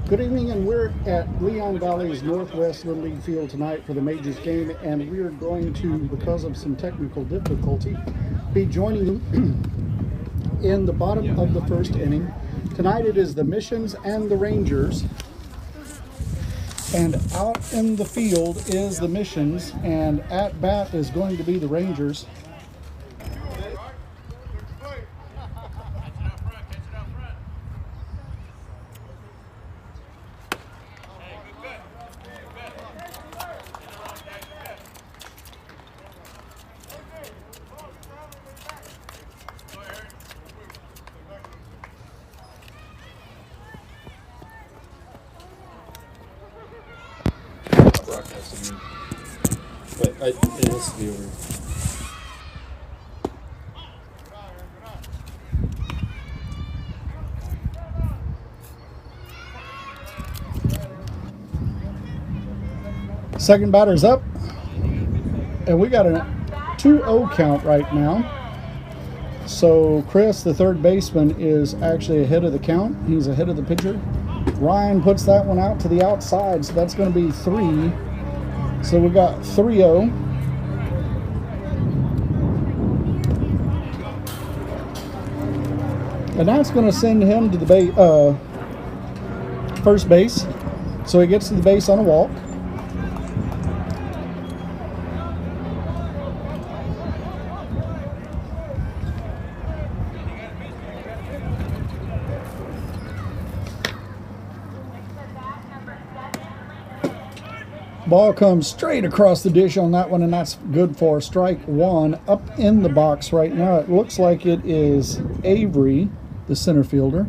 Good evening, and we're at Leon Valley's Northwest Little League Field tonight for the Majors game, and we are going to, because of some technical difficulty, be joining in the bottom of the first inning. Tonight it is the Missions and the Rangers, and out in the field is the Missions, and at bat is going to be the Rangers. But it has to be over. Second batter's up, and we got a 2-0 count right now. So Chris, the third baseman, is actually ahead of the count. He's ahead of the pitcher. Ryan puts that one out to the outside, so that's going to be 3. So we got 3-0. And that's going to send him to the first base. So he gets to the base on a walk. Ball comes straight across the dish on that one, and that's good for strike one. Up in the box right now, it looks like it is Avery, the center fielder.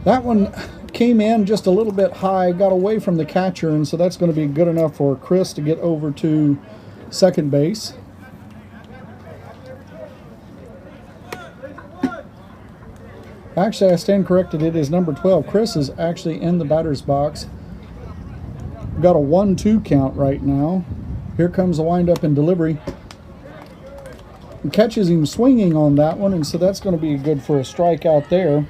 That one came in just a little bit high, got away from the catcher, and so that's going to be good enough for Chris to get over to second base. Actually, I stand corrected. It is number 12. Chris is actually in the batter's box. Got a 1-2 count right now. Here comes the windup and delivery. And catches him swinging on that one, and so that's going to be good for a strikeout there.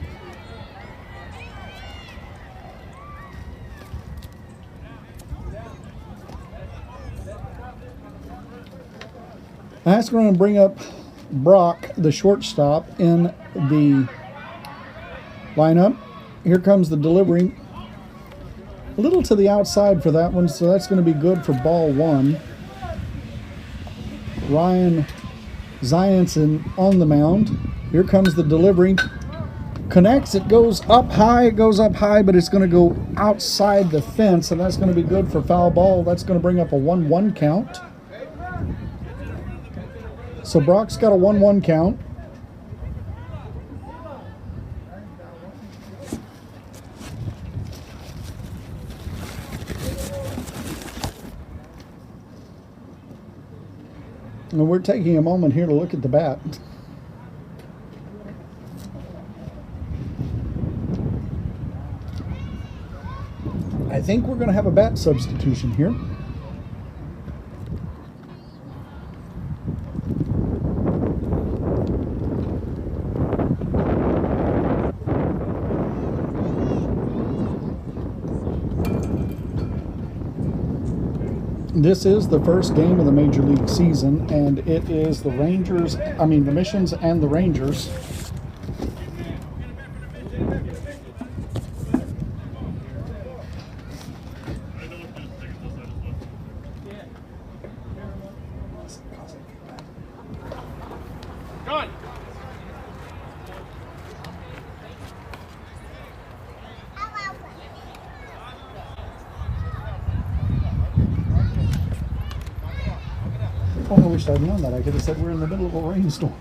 That's going to bring up Brock, the shortstop, in the lineup. Here comes the delivery. A little to the outside for that one, so that's going to be good for ball one. Ryan Zienson on the mound. Here comes the delivery. Connects, it goes up high, but it's going to go outside the fence, and that's going to be good for foul ball. That's going to bring up a 1-1 count. So Brock's got a 1-1 count. And we're taking a moment here to look at the bat. I think we're going to have a bat substitution here. This is the first game of the Major League season, and it is the Missions and the Rangers. I wish I'd known that. I could have said we're in the middle of a rainstorm.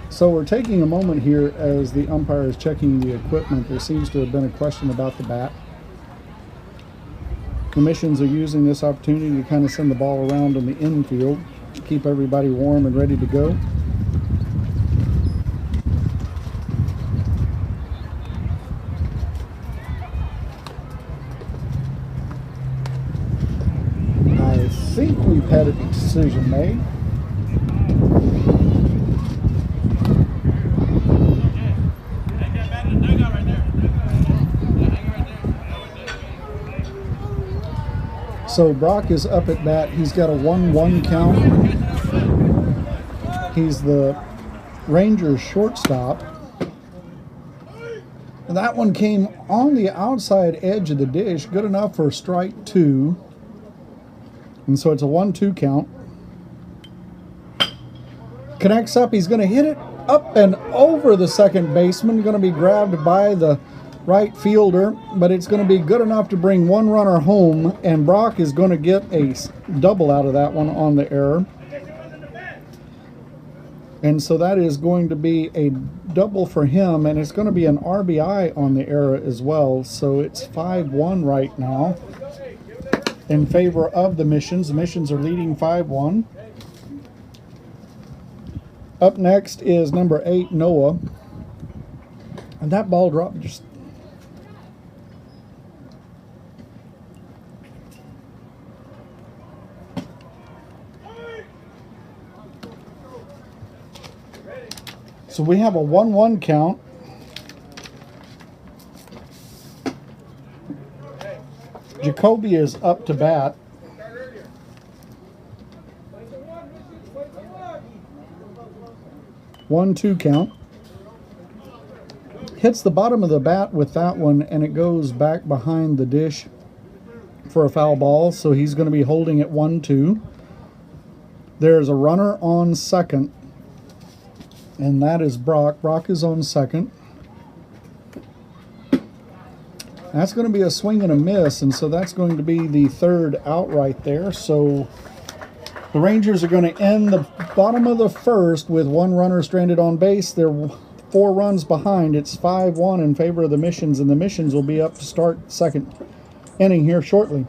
So we're taking a moment here as the umpire is checking the equipment. There seems to have been a question about the bat. The Missions are using this opportunity to kind of send the ball around in the infield, keep everybody warm and ready to go. think we've had a decision made. So Brock is up at bat. He's got a 1-1 count. He's the Rangers shortstop. That one came on the outside edge of the dish, good enough for strike 2. And so it's a 1-2 count. Connects up, he's going to hit it up and over the second baseman, going to be grabbed by the right fielder, but it's going to be good enough to bring one runner home, and Brock is going to get a double out of that one on the error. And so that is going to be a double for him, and it's going to be an RBI on the error as well. So it's 5-1 right now in favor of the Missions. The Missions are leading 5-1. Up next is number 8, Noah. And that ball dropped just... So we have a 1-1 count. Jacoby is up to bat. One-two count. Hits the bottom of the bat with that one, and it goes back behind the dish for a foul ball. So he's going to be holding it 1-2. There's a runner on second, and that is Brock. Brock is on second. That's going to be a swing and a miss, and so that's going to be the third out right there. So the Rangers are going to end the bottom of the first with one runner stranded on base. They're 4 runs behind. It's 5-1 in favor of the Missions, and the Missions will be up to start second inning here shortly.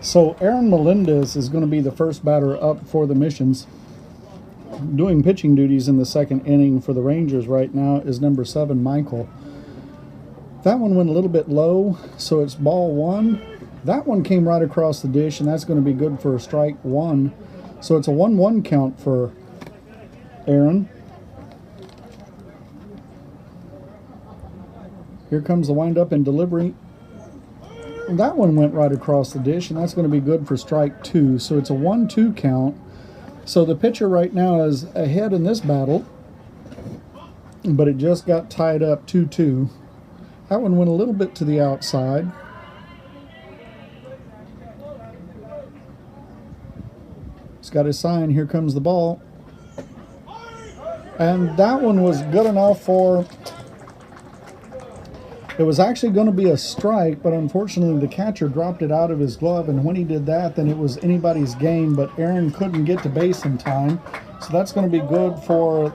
So Aaron Melendez is going to be the first batter up for the Missions. Doing pitching duties in the second inning for the Rangers right now is number 7, Michael. That one went a little bit low, so it's ball 1. That one came right across the dish, and that's going to be good for strike 1. So it's a 1-1 count for Aaron. Here comes the windup and delivery. That one went right across the dish, and that's going to be good for strike 2. So it's a 1-2 count. So the pitcher right now is ahead in this battle, but it just got tied up 2-2. That one went a little bit to the outside. He's got his sign, here comes the ball. And that one was good enough for... It was actually going to be a strike, but unfortunately the catcher dropped it out of his glove, and when he did that, then it was anybody's game, but Aaron couldn't get to base in time. So that's going to be good for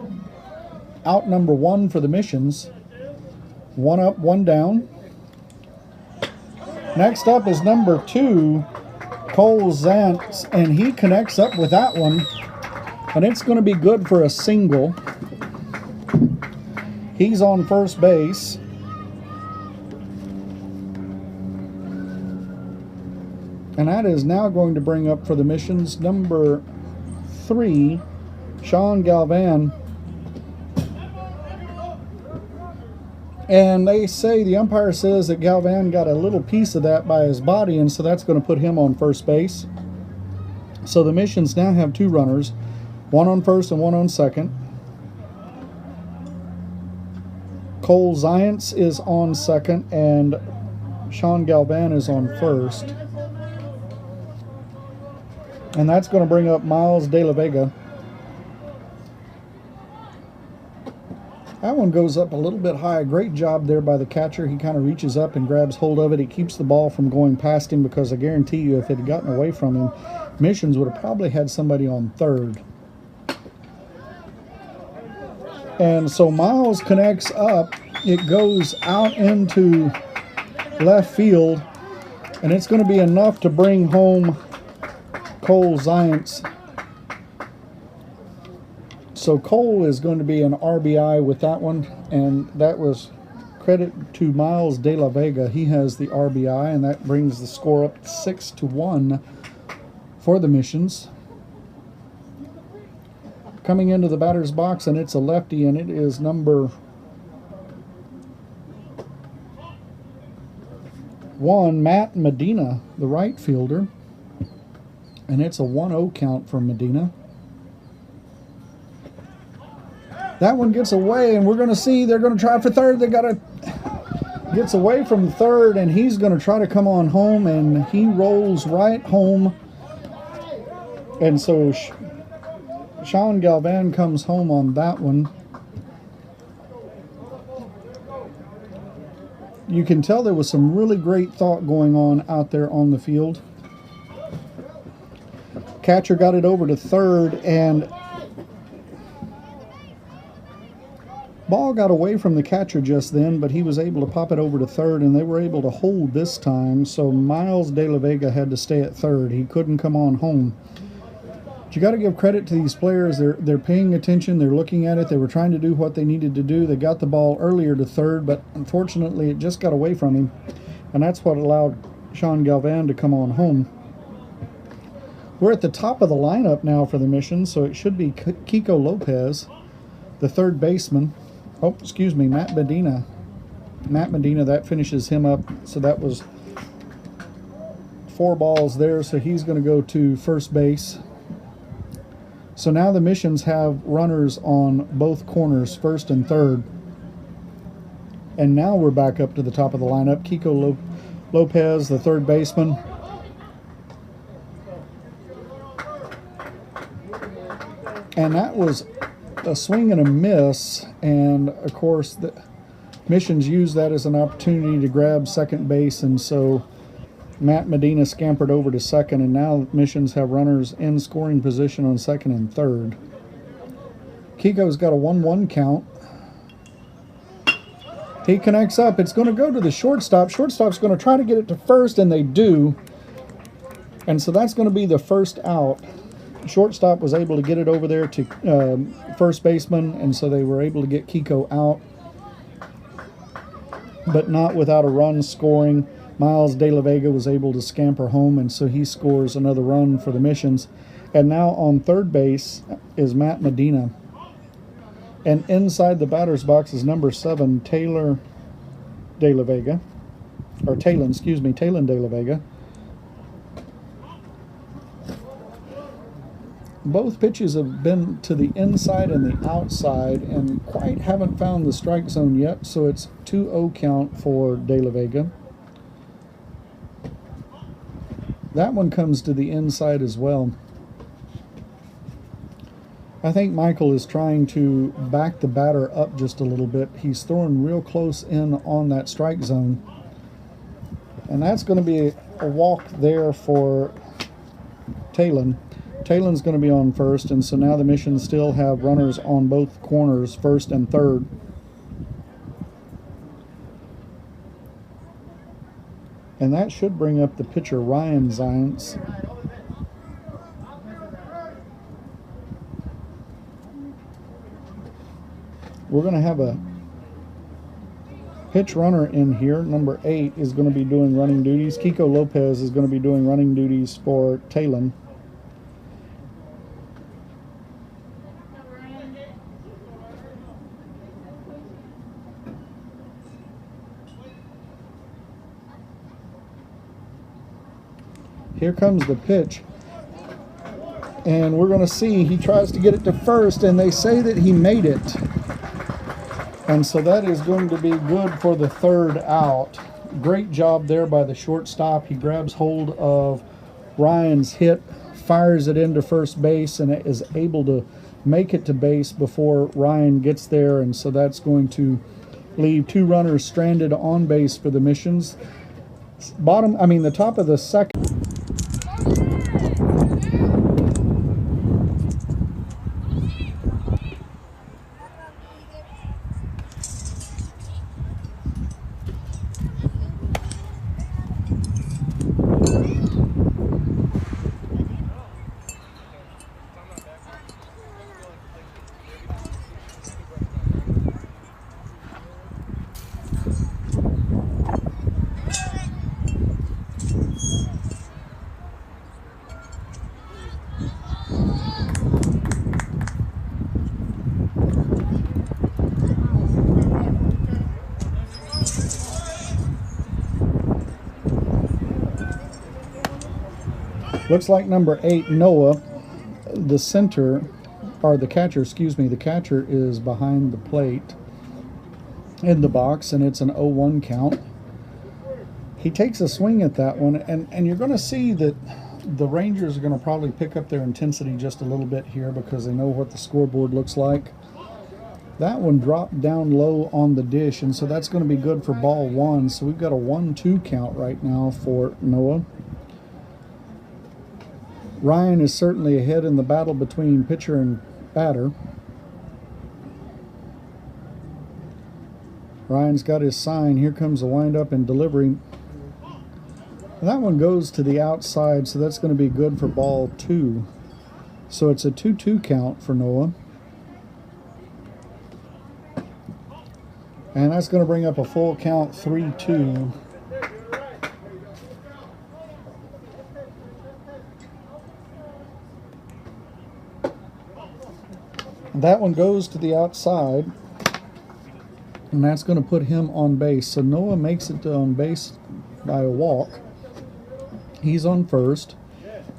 out number 1 for the Missions. 1 up, 1 down. Next up is number 2, Cole Zantz, and he connects up with that one, and it's going to be good for a single. He's on first base. And that is now going to bring up for the Missions number 3, Sean Galvan. And they say, the umpire says that Galvan got a little piece of that by his body, and so that's going to put him on first base. So the Missions now have 2 runners, 1 on first and 1 on second. Cole Zients is on second, and Sean Galvan is on first. And that's going to bring up Miles De La Vega. That one goes up a little bit high. Great job there by the catcher. He kind of reaches up and grabs hold of it. He keeps the ball from going past him, because I guarantee you if it had gotten away from him, Missions would have probably had somebody on third. And so Miles connects up. It goes out into left field, and it's going to be enough to bring home Cole Zients. So Cole is going to be an RBI with that one, and that was credit to Miles De La Vega. He has the RBI, and that brings the score up 6-1 for the Missions. Coming into the batter's box, and it's a lefty, and it is number 1, Matt Medina, the right fielder. And it's a 1-0 count for Medina. That one gets away, and we're going to see they're going to try for third. They got to... Gets away from third, and he's going to try to come on home, and he rolls right home. And so Sean Galvan comes home on that one. You can tell there was some really great thought going on out there on the field. Catcher got it over to third, and ball got away from the catcher just then, but he was able to pop it over to third, and they were able to hold this time. So Miles De La Vega had to stay at third. He couldn't come on home. But you got to give credit to these players. They're paying attention. They're looking at it. They were trying to do what they needed to do. They got the ball earlier to third, but unfortunately it just got away from him, and that's what allowed Sean Galvan to come on home. We're at the top of the lineup now for the Mission, so it should be Kiko Lopez, the third baseman. Oh, excuse me, Matt Medina. Matt Medina, that finishes him up. So that was 4 balls there, so he's going to go to first base. So now the Missions have runners on both corners, first and third. And now we're back up to the top of the lineup. Kiko Lopez, the third baseman. And that was a swing and a miss, and of course the Missions used that as an opportunity to grab second base, and so Matt Medina scampered over to second, and now Missions have runners in scoring position on second and third. Kiko's got a 1-1 count. He connects up. It's going to go to the shortstop. Shortstop's going to try to get it to first, and they do. And so that's going to be the first out. Shortstop was able to get it over there to first baseman, and so they were able to get Kiko out, but not without a run scoring. Miles De La Vega was able to scamper home, and so he scores another run for the Missions. And now on third base is Matt Medina. And inside the batter's box is number 7, Taylor De La Vega. or Talon, excuse me, Talon de la Vega. Both pitches have been to the inside and the outside and quite haven't found the strike zone yet, so it's 2-0 count for de la Vega. That one comes to the inside as well. I think Michael is trying to back the batter up just a little bit. He's throwing real close in on that strike zone. And that's going to be a walk there for Talon. Talon's going to be on first, and so now the Missions still have runners on both corners, first and third. And that should bring up the pitcher, Ryan Zients. We're going to have a pitch runner in here. Number 8 is going to be doing running duties. Kiko Lopez is going to be doing running duties for Talon. Here comes the pitch, and we're going to see he tries to get it to first, and they say that he made it, and so that is going to be good for the third out. Great job there by the shortstop. He grabs hold of Ryan's hit, fires it into first base, and is able to make it to base before Ryan gets there, and so that's going to leave 2 runners stranded on base for the Missions. The top of the second. Looks like number 8, Noah, the center, or the catcher, excuse me, the catcher is behind the plate in the box, and it's an 0-1 count. He takes a swing at that one, and you're going to see that the Rangers are going to probably pick up their intensity just a little bit here because they know what the scoreboard looks like. That one dropped down low on the dish, and so that's going to be good for ball 1. So we've got a 1-2 count right now for Noah. Ryan is certainly ahead in the battle between pitcher and batter. Ryan's got his sign. Here comes the windup and delivery. And that one goes to the outside, so that's going to be good for ball 2. So it's a 2-2 count for Noah. And that's going to bring up a full count, 3-2. That one goes to the outside, and that's going to put him on base. So Noah makes it to on base by a walk. He's on first,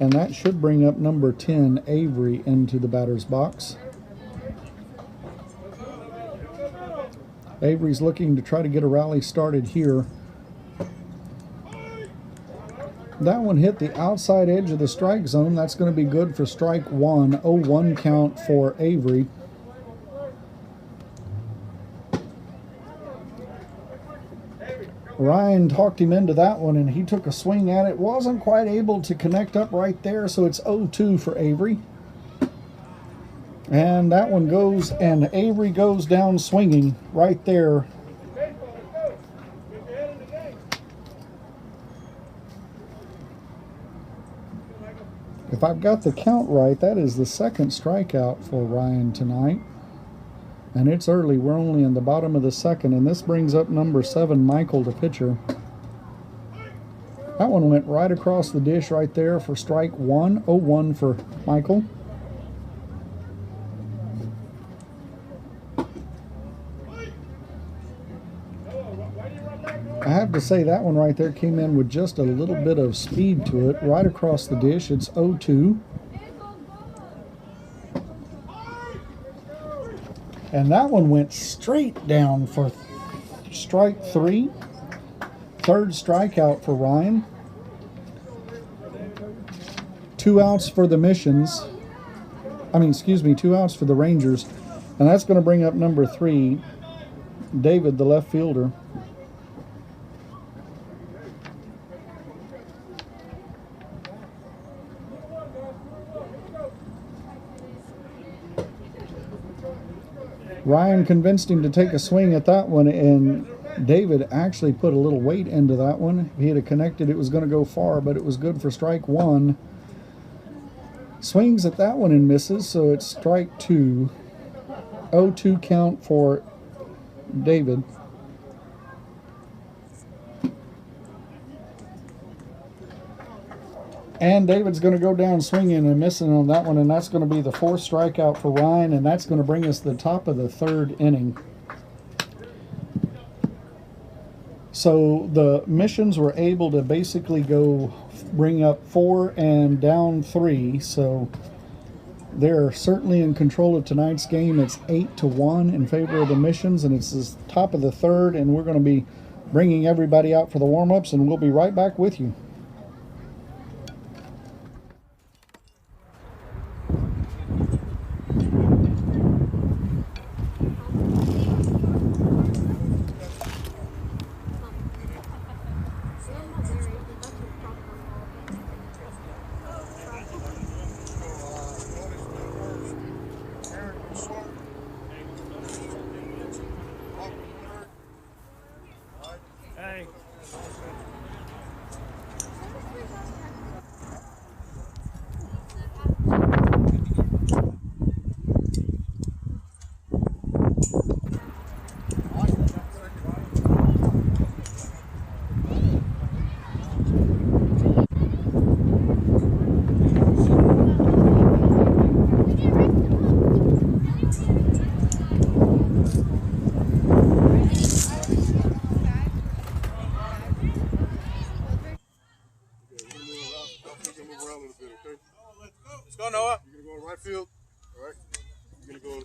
and that should bring up number 10, Avery, into the batter's box. Avery's looking to try to get a rally started here. That one hit the outside edge of the strike zone. That's going to be good for strike 1. 0-1 count for Avery. Ryan talked him into that one, and he took a swing at it. Wasn't quite able to connect up right there, so it's 0-2 for Avery. And that one goes, and Avery goes down swinging right there. If I've got the count right, that is the second strikeout for Ryan tonight. And it's early. We're only in the bottom of the second, and this brings up number 7, Michael, the pitcher. That one went right across the dish right there for strike 1. 0-1 for Michael. I have to say that one right there came in with just a little bit of speed to it, right across the dish. It's 0-2. And that one went straight down for strike 3. Third strikeout for Ryan. 2 outs for the Missions. Excuse me, 2 outs for the Rangers. And that's going to bring up number 3, David, the left fielder. Ryan convinced him to take a swing at that one, and David actually put a little weight into that one. If he had connected, it was going to go far, but it was good for strike 1. Swings at that one and misses, so it's strike 2. 0-2 count for David. And David's going to go down swinging and missing on that one, and that's going to be the 4th strikeout for Ryan, and that's going to bring us to the top of the 3rd inning. So the Missions were able to basically go bring up 4 and down 3, so they're certainly in control of tonight's game. It's 8-1 in favor of the Missions, and it's the top of the 3rd, and we're going to be bringing everybody out for the warm-ups, and we'll be right back with you.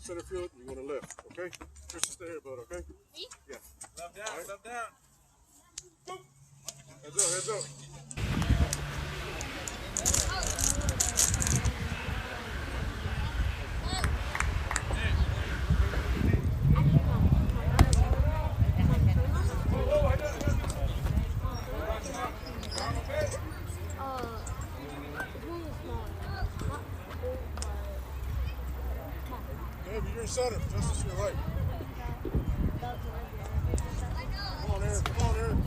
Center field, you want to left, okay? Tristan, stay here, bud, okay? Me? Yeah. Left down, right. Left down. Boop. Heads up, heads up. You're center, just to your right. Come on, Aaron. Come on, Aaron.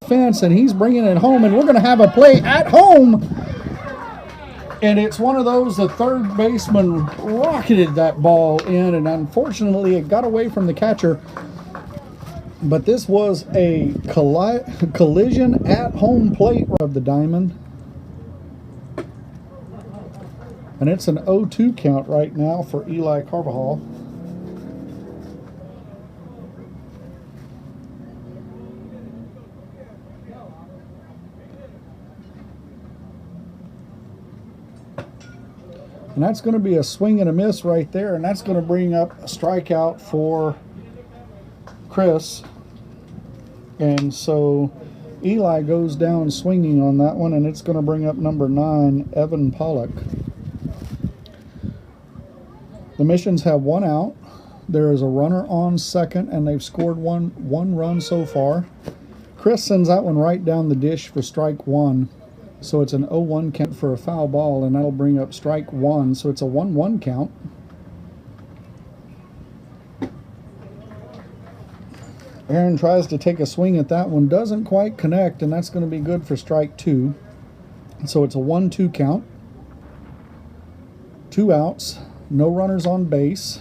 Fence, and he's bringing it home, and we're going to have a play at home And it's one of those, the third baseman rocketed that ball in, and unfortunately it got away from the catcher. But this was a collision at home plate of the diamond. And it's an 0-2 count right now for Eli Carvajal. And that's going to be a swing and a miss right there. And that's going to bring up a strikeout for Chris. And so Eli goes down swinging on that one. And it's going to bring up number 9, Evan Pollock. The Missions have 1 out. There is a runner on second. And they've scored one run so far. Chris sends that one right down the dish for strike 1. So it's an 0-1 count for a foul ball, and that'll bring up strike 1. So it's a 1-1 count. Aaron tries to take a swing at that one. Doesn't quite connect, and that's going to be good for strike 2. So it's a 1-2 count. 2 outs. No runners on base.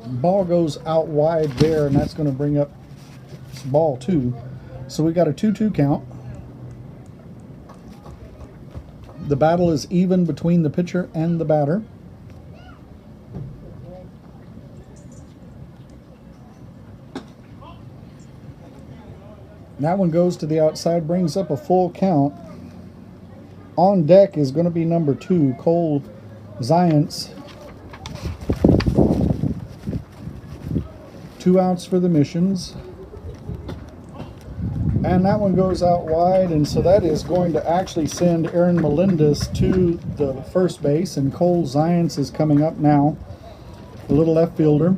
Ball goes out wide there, and that's going to bring up ball 2. So we got a 2-2 count. The battle is even between the pitcher and the batter. That one goes to the outside, brings up a full count. On deck is going to be number 2, Cole Zients. 2 outs for the Missions. And that one goes out wide, and so that is going to actually send Aaron Melendez to the first base, and Cole Zients is coming up now, the little left fielder.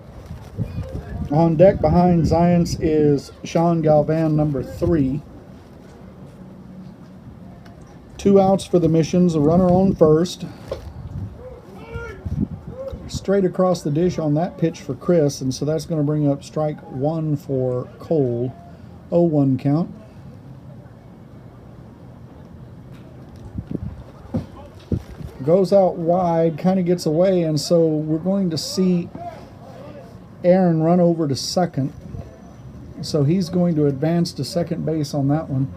On deck behind Zients is Sean Galvan, number 3. 2 outs for the Missions, a runner on first. Straight across the dish on that pitch for Chris, and so that's going to bring up strike 1 for Cole. 0-1 count. Goes out wide, kind of gets away, and so we're going to see Aaron run over to second. So he's going to advance to second base on that one.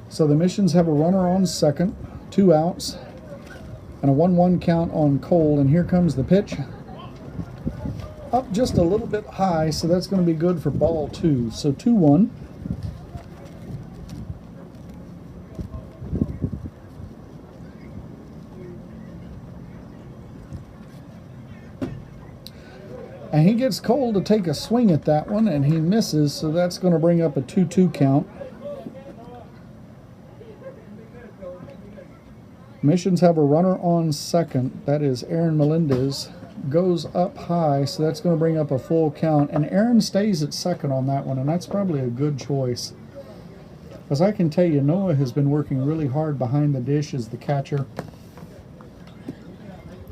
So the Missions have a runner on second, 2 outs, and a 1-1 count on Cole, and here comes the pitch. Up just a little bit high, so that's going to be good for ball 2. So 2-1. And he gets Cole to take a swing at that one, and he misses, so that's going to bring up a 2-2 count. Missions have a runner on second. That is Aaron Melendez. Goes up high, so that's going to bring up a full count, and Aaron stays at second on that one, and that's probably a good choice, because I can tell you Noah has been working really hard behind the dish as the catcher.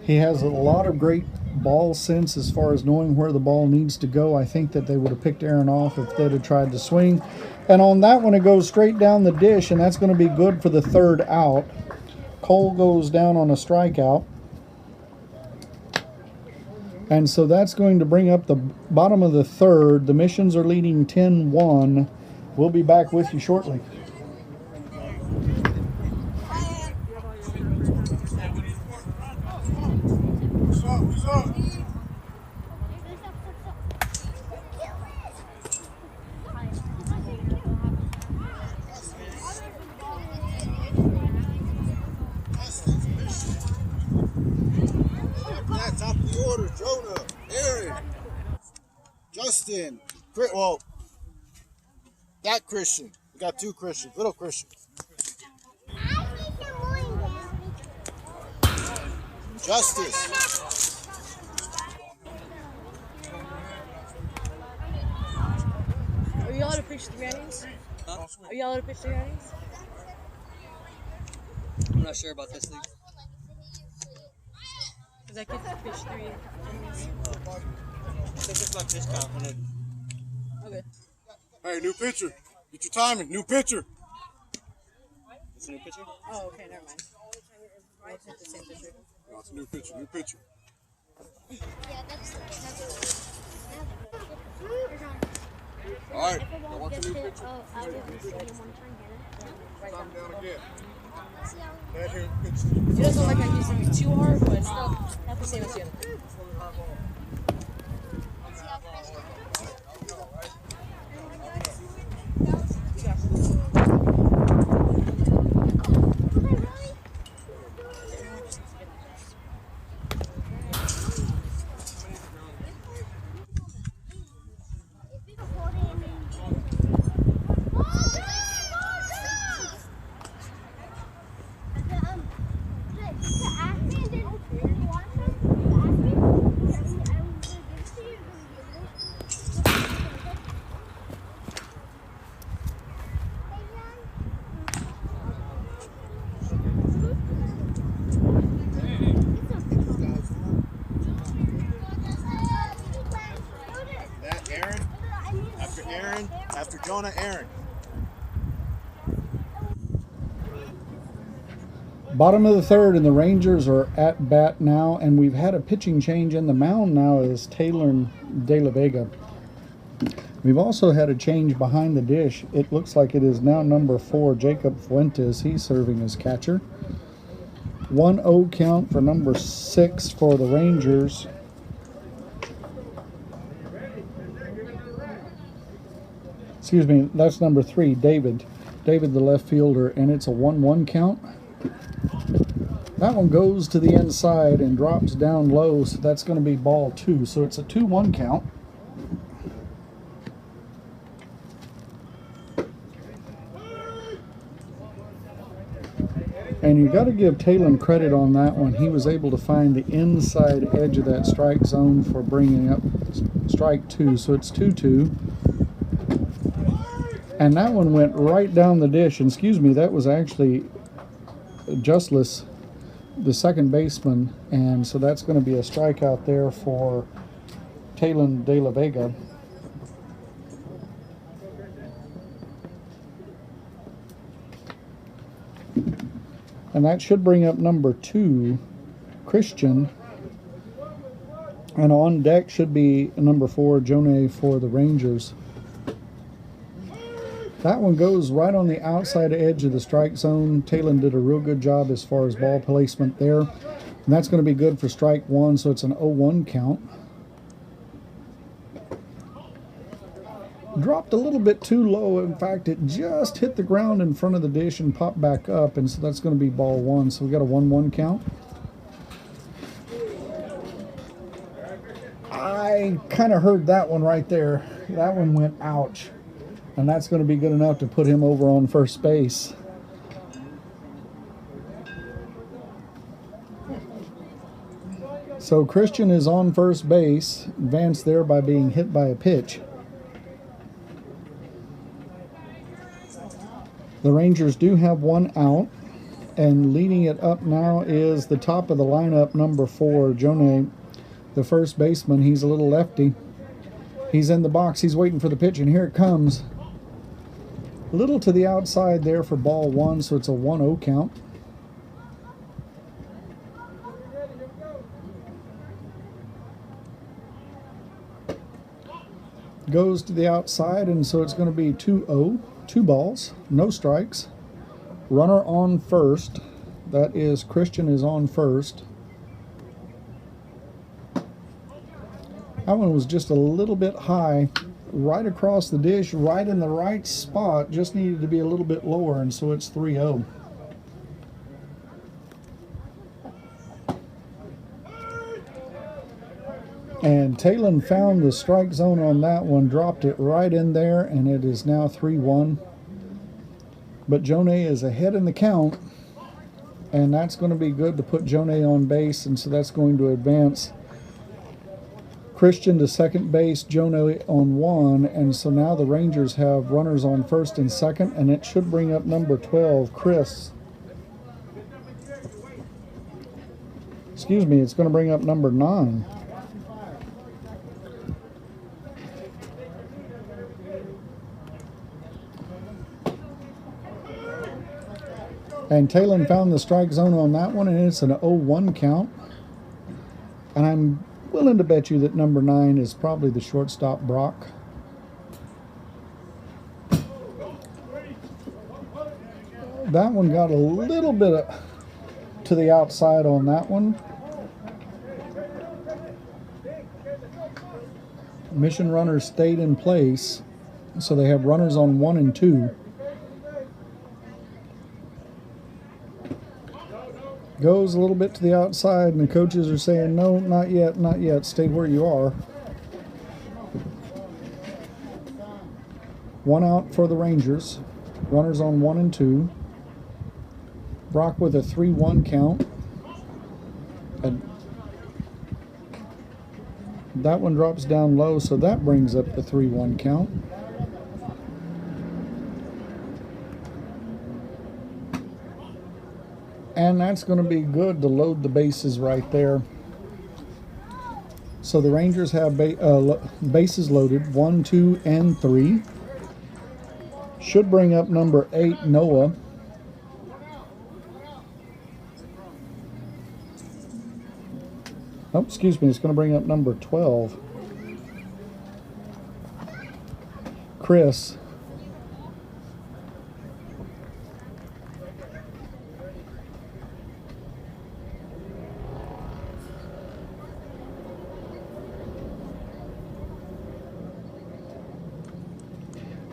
He has a lot of great ball sense as far as knowing where the ball needs to go. I think that they would have picked Aaron off if they'd have tried to swing, and on that one it goes straight down the dish, and that's going to be good for the 3rd out. Cole goes down on a strikeout. And so that's going to bring up the bottom of the 3rd. The Missions are leading 10-1. We'll be back with you shortly. Top of the order, Jonah, Aaron, Justin, well, that Christian. We got 2 Christians, little Christians. Justice. Are you allowed to pitch 3 innings? Huh? Are you allowed to pitch 3 innings? I'm not sure about this league. Because I could pitch 3 innings. I think it's my pitch count when it. Okay. Hey, new pitcher. Get your timing. New pitcher. It's a new pitcher? Oh, okay, never mind. No, it's a new picture. New picture. All right. Now watch the new picture. Time down again. That here picture. It doesn't look like he's too hard, but it's not the same as the other. That Aaron. After Aaron. After Jonah, Aaron. Bottom of the third, and the Rangers are at bat now, and we've had a pitching change in the mound now is Taylor De La Vega. We've also had a change behind the dish. It looks like it is now number 4, Jacob Fuentes. He's serving as catcher. 1-0 count for number 6 for the Rangers. Excuse me, that's number 3, David. David, the left fielder, and it's a 1-1 count. That one goes to the inside and drops down low, so that's going to be ball 2. So it's a 2-1 count. And you got to give Talon credit on that one. He was able to find the inside edge of that strike zone for bringing up strike 2. So it's 2-2. And that one went right down the dish. And excuse me, that was actually Justless, the second baseman. And so that's going to be a strikeout there for Talon De La Vega. And that should bring up number 2, Christian. And on deck should be number 4, Jonah for the Rangers. That one goes right on the outside edge of the strike zone. Talon did a real good job as far as ball placement there. And that's going to be good for strike 1, so it's an 0-1 count. Dropped a little bit too low. In fact, it just hit the ground in front of the dish and popped back up, and so that's going to be ball 1. So we got a 1-1 count. I kind of heard that one right there. That one went ouch, and that's going to be good enough to put him over on first base. So Christian is on first base, advanced there by being hit by a pitch. The Rangers do have 1 out, and leading it up now is the top of the lineup, number 4, Jonah, the first baseman. He's a little lefty. He's in the box. He's waiting for the pitch, and here it comes. A little to the outside there for ball 1, so it's a 1-0 count. Goes to the outside, and so it's going to be 2-0. 2 balls, no strikes. Runner on first. That is Christian is on first. That one was just a little bit high, right across the dish, right in the right spot. Just needed to be a little bit lower, and so it's 3-0. And Talon found the strike zone on that one, dropped it right in there, and it is now 3-1. But Jonah is ahead in the count, and that's going to be good to put Jonah on base, and so that's going to advance Christian to second base, Jonah on 1, and so now the Rangers have runners on first and second, and it should bring up number 12, Chris. Excuse me, it's going to bring up number 9. And Talon found the strike zone on that one, and it's an 0-1 count. And I'm willing to bet you that number 9 is probably the shortstop, Brock. That one got a little bit to the outside on that one. Mission runners stayed in place, so they have runners on 1 and 2. Goes a little bit to the outside, and the coaches are saying, no, not yet, not yet, stay where you are. 1 out for the Rangers. Runners on 1 and 2. Brock with a 3-1 count. And that one drops down low, so that brings up the 3-1 count. And that's going to be good to load the bases right there. So the Rangers have bases loaded, 1, 2, and 3. Should bring up number 8, Noah. Oh, excuse me, it's going to bring up number 12, Chris.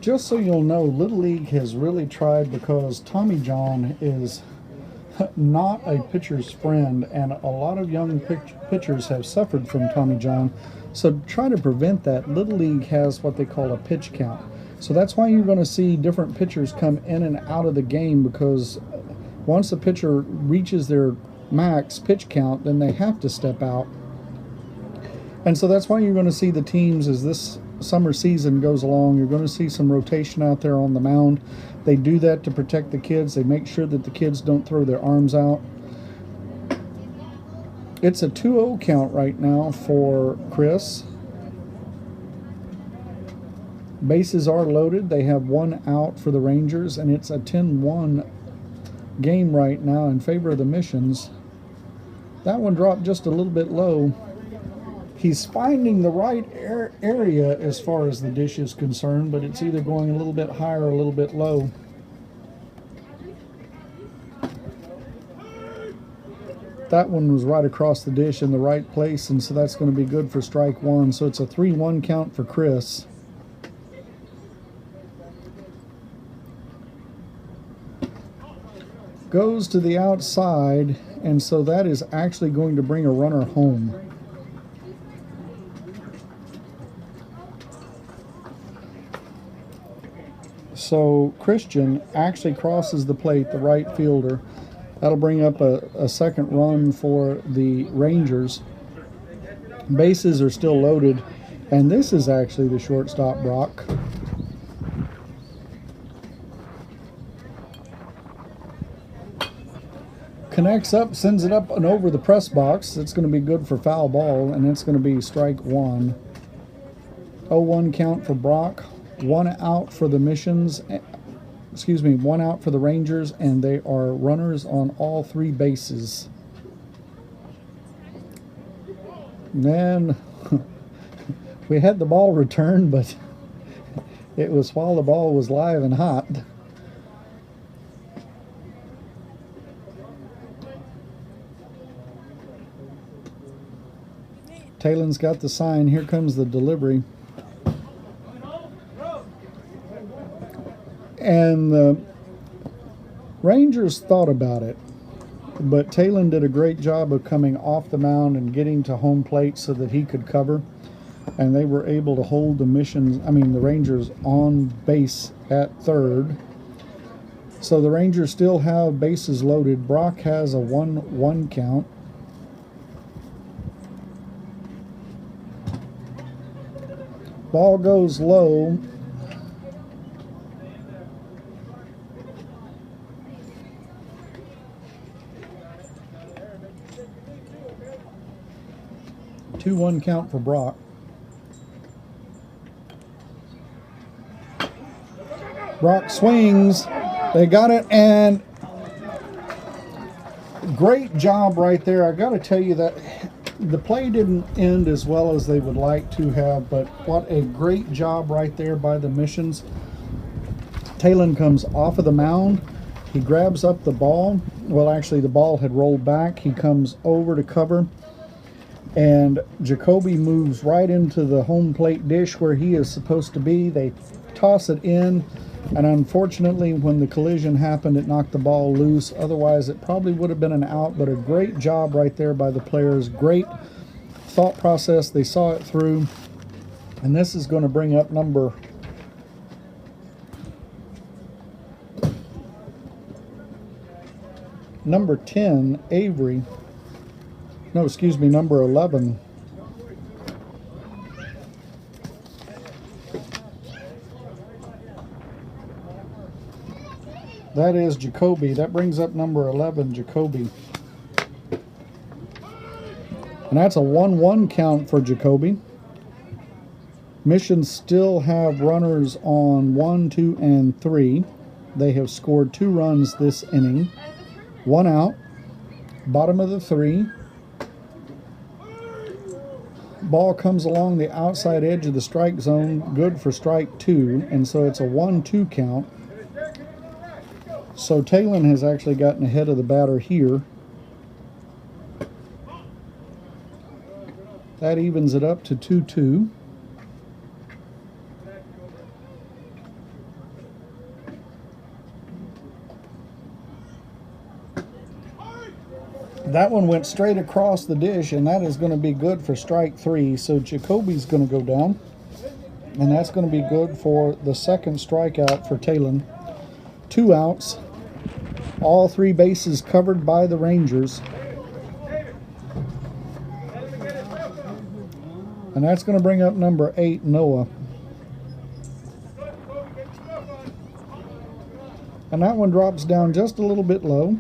Just so you'll know, Little League has really tried, because Tommy John is not a pitcher's friend, and a lot of young pitchers have suffered from Tommy John. So to try to prevent that, Little League has what they call a pitch count. So that's why you're going to see different pitchers come in and out of the game, because once a pitcher reaches their max pitch count, then they have to step out. And so that's why you're going to see the teams, as this summer season goes along, you're going to see some rotation out there on the mound. They do that to protect the kids. They make sure that the kids don't throw their arms out. It's a 2-0 count right now for Chris. Bases are loaded. They have 1 out for the Rangers, and it's a 10-1 game right now in favor of the Missions. That one dropped just a little bit low. He's finding the right area as far as the dish is concerned, but it's either going a little bit higher or a little bit low. That one was right across the dish in the right place, and so that's going to be good for strike 1. So it's a 3-1 count for Chris. Goes to the outside, and so that is actually going to bring a runner home. So Christian actually crosses the plate, the right fielder. That'll bring up a second run for the Rangers. Bases are still loaded, and this is actually the shortstop, Brock. Connects up, sends it up and over the press box. It's going to be good for foul ball, and it's going to be strike 1. 0-1 count for Brock. 1 out for the Missions. Excuse me, 1 out for the Rangers, and they are runners on all 3 bases. And then we had the ball returned, but it was while the ball was live and hot. Talon's got the sign. Here comes the delivery. And the Rangers thought about it, but Talon did a great job of coming off the mound and getting to home plate so that he could cover, and they were able to hold the Rangers on base at third. So the Rangers still have bases loaded. Brock has a 1-1 count. Ball goes low. A 2-1 count for Brock. Brock swings. They got it, and Great job right there. I got to tell you that the play didn't end as well as they would like to have, but what a great job right there by the Missions. Talon comes off of the mound. He grabs up the ball. Well, actually, the ball had rolled back. He comes over to cover, and Jacoby moves right into the home plate dish where he is supposed to be. They toss it in, and unfortunately, when the collision happened, it knocked the ball loose. Otherwise, it probably would have been an out, but a great job right there by the players. Great thought process. They saw it through, and this is going to bring up number number 10, Avery. No, excuse me, number 11. That is Jacoby. That brings up number 11, Jacoby. And that's a 1-1 count for Jacoby. Missions still have runners on 1, 2, and 3. They have scored 2 runs this inning. 1 out. Bottom of the 3. Ball comes along the outside edge of the strike zone. Good for strike 2. And so it's a 1-2 count. So Talon has actually gotten ahead of the batter here. That evens it up to 2-2. That one went straight across the dish, and that is going to be good for strike 3. So Jacoby's going to go down, and that's going to be good for the second strikeout for Talon. 2 outs. All 3 bases covered by the Rangers. And that's going to bring up number 8, Noah. And that one drops down just a little bit low.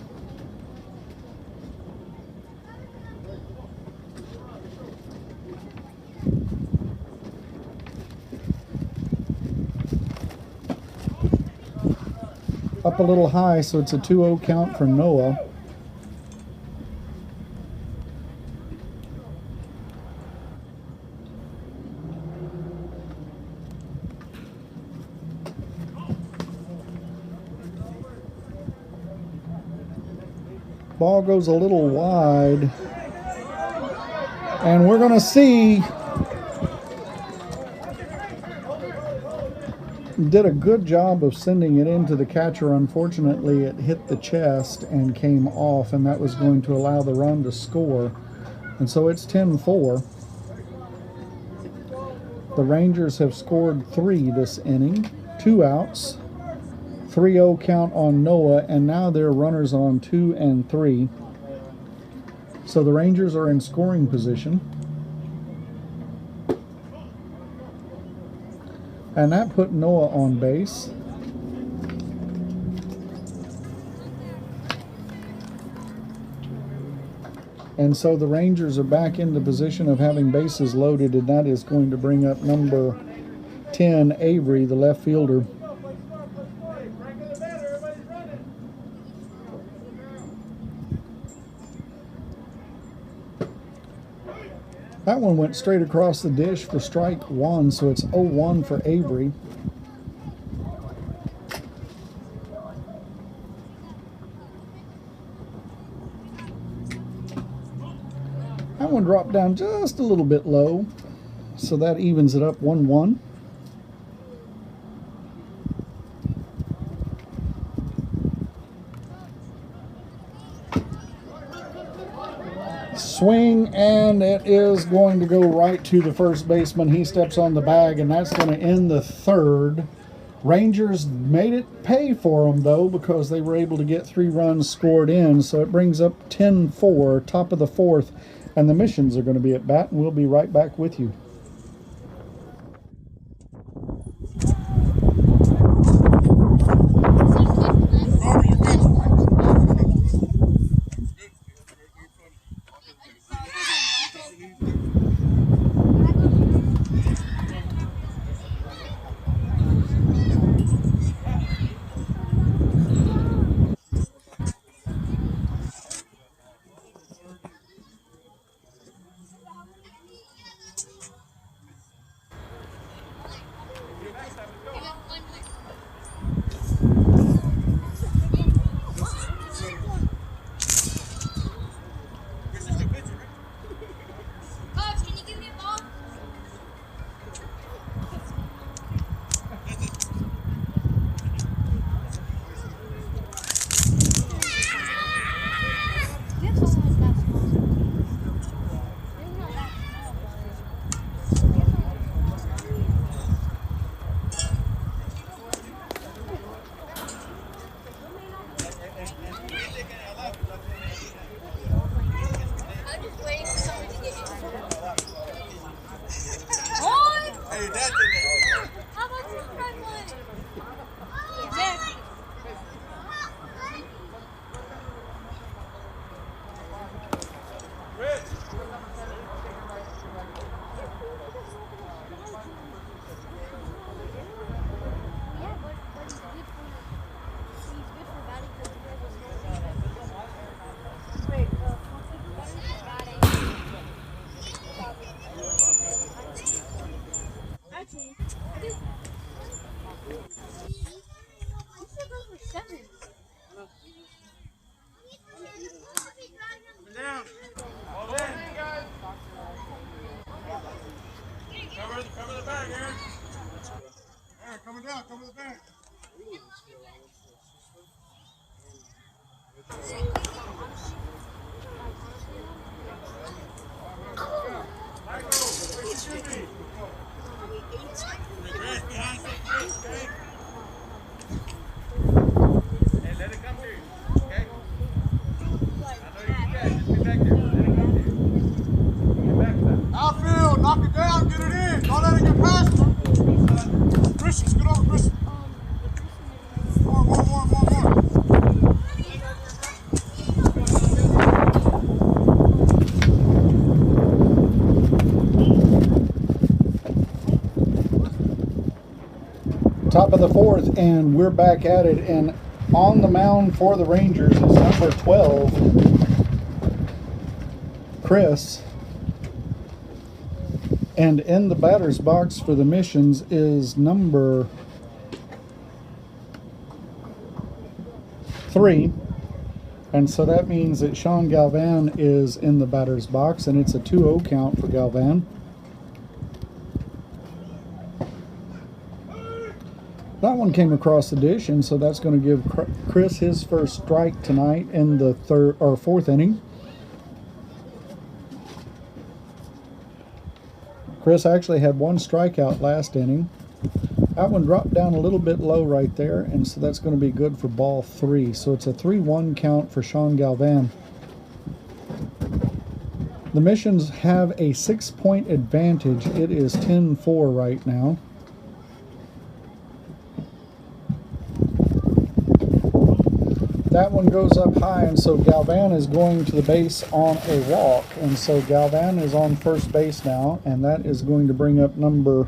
Up a little high, so it's a 2-0 count for Noah. Ball goes a little wide, and we're going to see. Did a good job of sending it into the catcher. Unfortunately, it hit the chest and came off, and that was going to allow the run to score. And so it's 10-4. The Rangers have scored 3 this inning. 2 outs. 3-0 count on Noah, and now they're runners on 2 and 3. So the Rangers are in scoring position. And that put Noah on base. And so the Rangers are back in the position of having bases loaded, and that is going to bring up number 10, Avery, the left fielder. That one went straight across the dish for strike 1, so it's 0-1 for Avery. That one dropped down just a little bit low, so that evens it up 1-1. Swing, and it is going to go right to the first baseman. He steps on the bag, and that's going to end the 3rd. Rangers made it pay for them, though, because they were able to get 3 runs scored in. So it brings up 10-4, top of the 4th, and the Missions are going to be at bat, and we'll be right back with you. Top of the fourth, and we're back at it. And on the mound for the Rangers is number 12, Chris. And in the batter's box for the Missions is number 3. And so that means that Sean Galvan is in the batter's box, and it's a 2-0 count for Galvan. That one came across the dish, and so that's going to give Chris his first strike tonight in the fourth inning. Chris actually had 1 strikeout last inning. That one dropped down a little bit low right there, and so that's going to be good for ball 3. So it's a 3-1 count for Sean Galvan. The Missions have a 6-point advantage. It is 10-4 right now. That one goes up high, and so Galvan is going to the base on a walk. And so Galvan is on first base now, and that is going to bring up number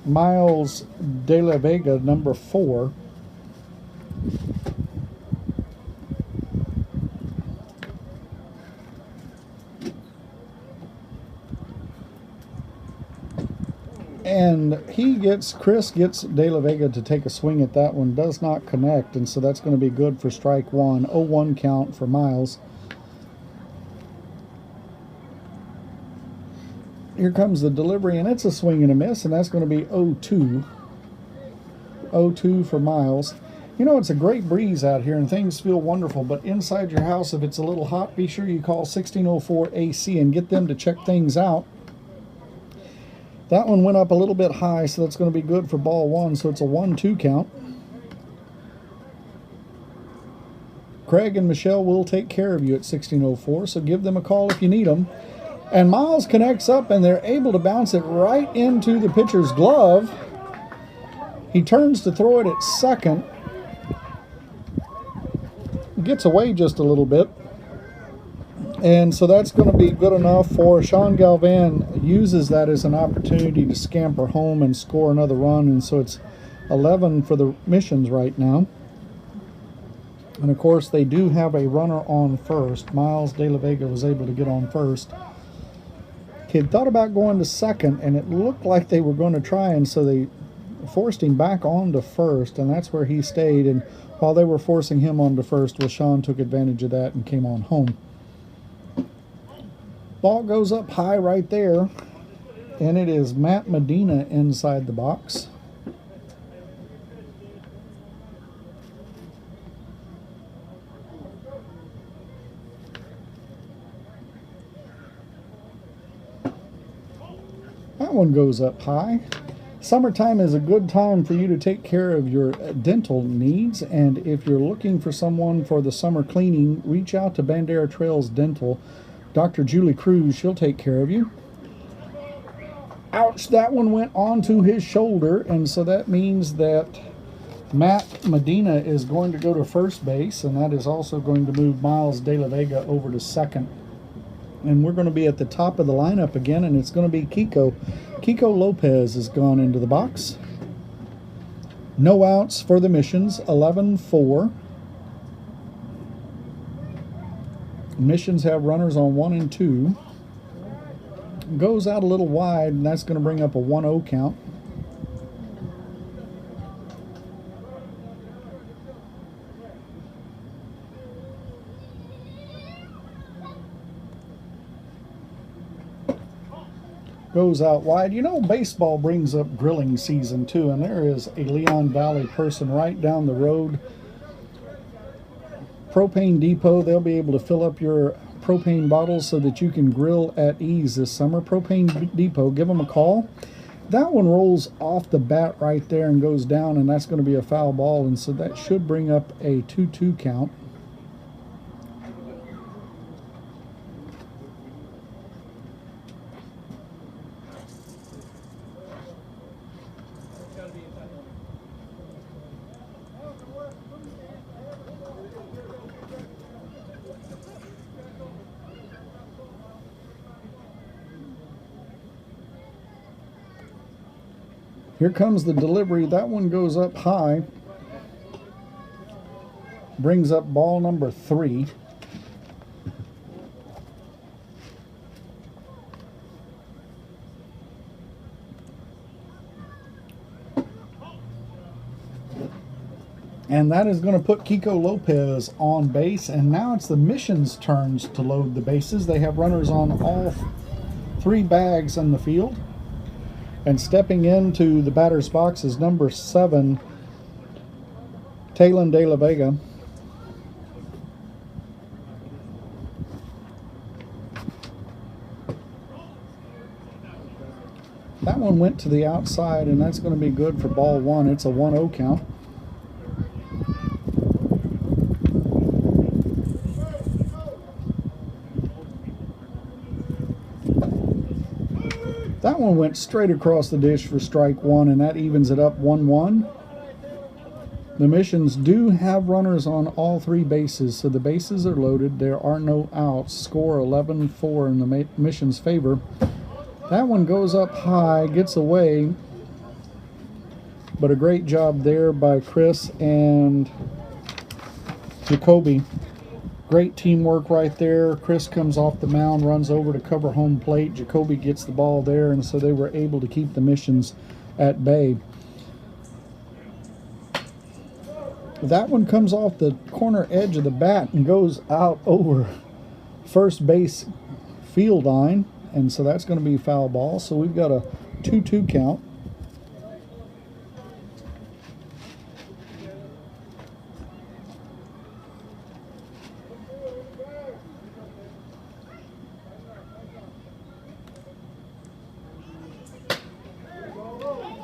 Miles De La Vega, number 4. And Chris gets De La Vega to take a swing at that one. Does not connect, and so that's going to be good for strike 1. 0-1 count for Miles. Here comes the delivery, and it's a swing and a miss, and that's going to be 0-2. 0-2 for Miles. You know, it's a great breeze out here, and things feel wonderful, but inside your house, if it's a little hot, be sure you call 1604 AC and get them to check things out. That one went up a little bit high, so that's going to be good for ball 1, so it's a 1-2 count. Craig and Michelle will take care of you at 1604, so give them a call if you need them. And Miles connects up, and they're able to bounce it right into the pitcher's glove. He turns to throw it at second. Gets away just a little bit. And so that's going to be good enough for Sean Galvan. Uses that as an opportunity to scamper home and score another run. And so it's 11 for the Missions right now. And of course, they do have a runner on first. Miles De La Vega was able to get on first. He had thought about going to second, and it looked like they were going to try, and so they forced him back on to first, and that's where he stayed. And while they were forcing him on to first, well, Sean took advantage of that and came on home. Ball goes up high right there, and it is Matt Medina inside the box. That one goes up high. Summertime is a good time for you to take care of your dental needs, and if you're looking for someone for the summer cleaning, reach out to Bandera Trails Dental. Dr. Julie Cruz, she'll take care of you. Ouch, that one went onto his shoulder, and so that means that Matt Medina is going to go to first base, and that is also going to move Miles De La Vega over to second. And we're going to be at the top of the lineup again, and it's going to be Kiko. Kiko Lopez has gone into the box. No outs for the Missions, 11-4. Missions have runners on 1 and 2. Goes out a little wide, and that's going to bring up a 1-0 count. Goes out wide. You know, baseball brings up grilling season too, and there is a Leon Valley person right down the road. Propane Depot, they'll be able to fill up your propane bottles so that you can grill at ease this summer. Propane Depot, give them a call. That one rolls off the bat right there and goes down, and that's going to be a foul ball, and so that should bring up a 2-2 count. Here comes the delivery. That one goes up high. Brings up ball number 3. And that is going to put Kiko Lopez on base. And now it's the Mission's turns to load the bases. They have runners on all 3 bags in the field. And stepping into the batter's box is number 7, Talon De La Vega. That one went to the outside, and that's going to be good for ball 1. It's a 1-0 count. That one went straight across the dish for strike 1, and that evens it up 1-1. The Missions do have runners on all 3 bases, so the bases are loaded. There are no outs. Score 11-4 in the Missions' favor. That one goes up high, gets away, but a great job there by Chris and Jacoby. Great teamwork right there. Chris comes off the mound, runs over to cover home plate. Jacoby gets the ball there, and so they were able to keep the Missions at bay. That one comes off the corner edge of the bat and goes out over first base field line, and so that's going to be foul ball. So we've got a 2-2 count.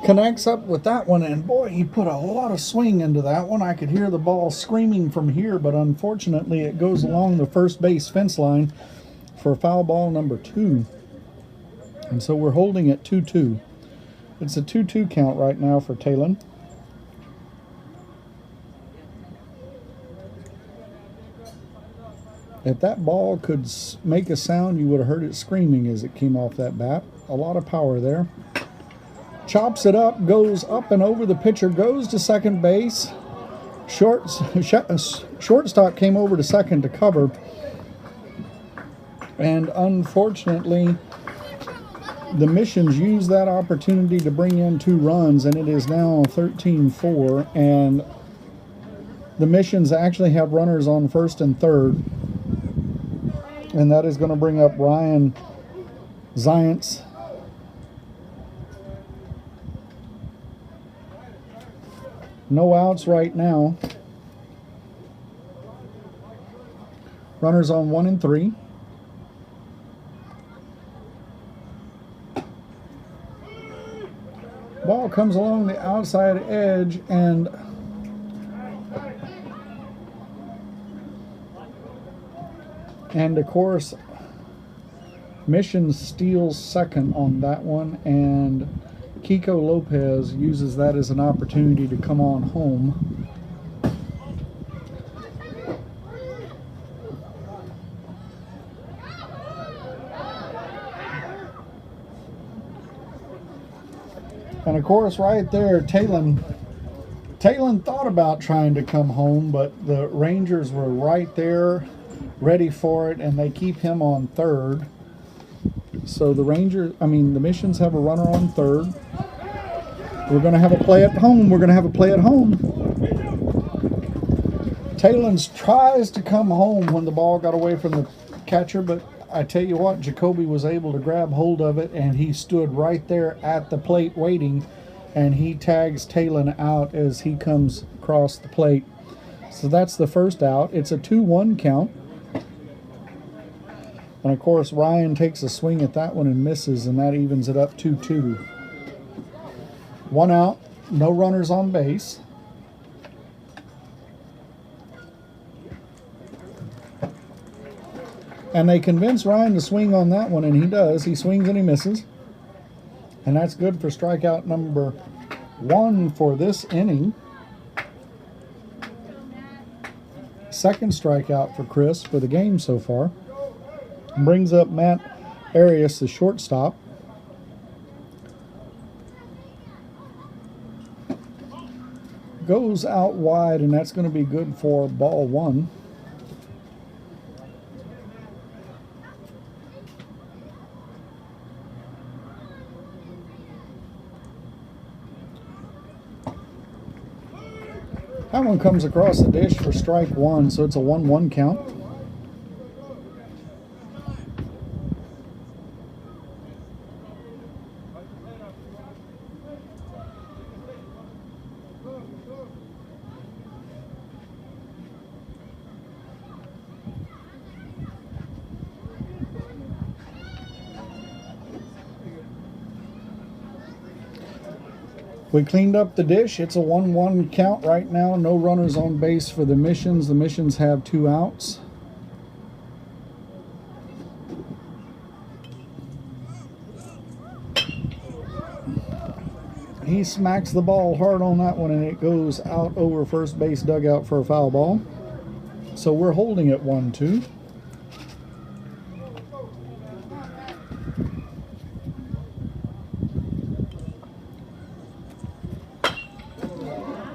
Connects up with that one, and boy, he put a lot of swing into that one. I could hear the ball screaming from here, but unfortunately it goes along the first base fence line for foul ball number 2. And so we're holding at 2-2. It's a 2-2 count right now for Talon. If that ball could make a sound, you would have heard it screaming as it came off that bat. A lot of power there. Chops it up, goes up and over the pitcher, goes to second base. Shortstop came over to second to cover. And unfortunately, the Missions used that opportunity to bring in 2 runs, and it is now 13-4. And the Missions actually have runners on first and third. And that is going to bring up Ryan Zients. No outs right now. Runners on 1 and 3. Ball comes along the outside edge, and of course Mission steals second on that one, and Kiko Lopez uses that as an opportunity to come on home. And of course right there, Talon thought about trying to come home, but the Rangers were right there ready for it, and they keep him on third. So the Missions have a runner on third. We're going to have a play at home. Talon tries to come home when the ball got away from the catcher, but I tell you what, Jacoby was able to grab hold of it, and he stood right there at the plate waiting, and he tags Talon out as he comes across the plate. So that's the first out. It's a 2-1 count. And of course, Ryan takes a swing at that one and misses, and that evens it up 2-2. 1 out, no runners on base. And they convince Ryan to swing on that one, and he does. He swings and he misses. And that's good for strikeout number 1 for this inning. Second strikeout for Chris for the game so far. Brings up Matt Arias, the shortstop. goes out wide, and that's going to be good for ball one. That one comes across the dish for strike one, so it's a 1-1 count. We cleaned up the dish. It's a 1-1 count right now. No runners on base for the Missions. The Missions have 2 outs. He smacks the ball hard on that one, and it goes out over first base dugout for a foul ball. So we're holding it 1-2.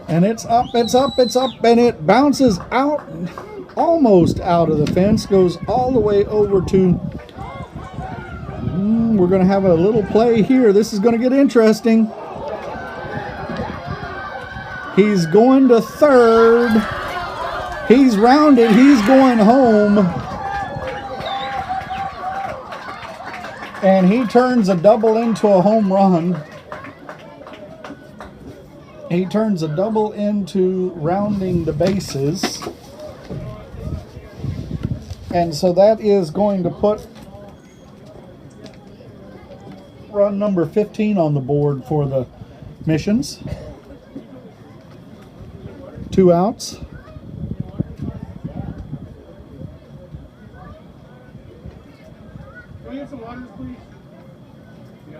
And it's up, it's up, it's up, and it bounces out, almost out of the fence, goes all the way over to, we're going to have a little play here. This is going to get interesting. He's going to third. He's rounded, he's going home. And he turns a double into a home run. He turns a double into rounding the bases. And so that is going to put run number 15 on the board for the Missions. 2 outs. Can we get some waters, please? Yeah.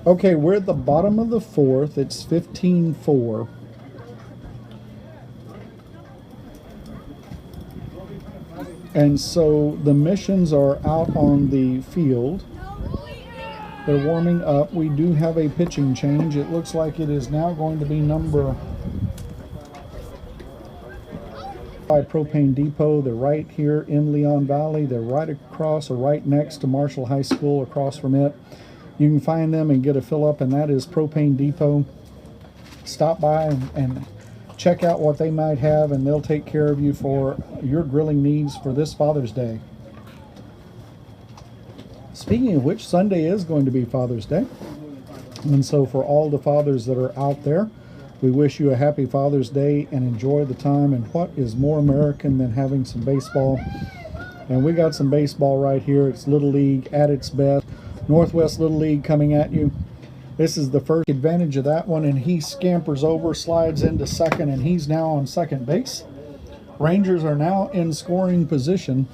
Okay, we're at the bottom of the 4th. It's 15-4. And so the Missions are out on the field. They're warming up. We do have a pitching change. It looks like it is now going to be number 5 Propane Depot. They're right here in Leon Valley. They're right across or right next to Marshall High School, across from it. You can find them and get a fill up, and that is Propane Depot. Stop by and check out what they might have, and they'll take care of you for your grilling needs for this Father's Day. Speaking of which, Sunday is going to be Father's Day. And so for all the fathers that are out there, we wish you a happy Father's Day and enjoy the time. And what is more American than having some baseball? And we got some baseball right here. It's Little League at its best. Northwest Little League coming at you. This is the first advantage of that one, and he scampers over, slides into second, and he's now on second base. Rangers are now in scoring position.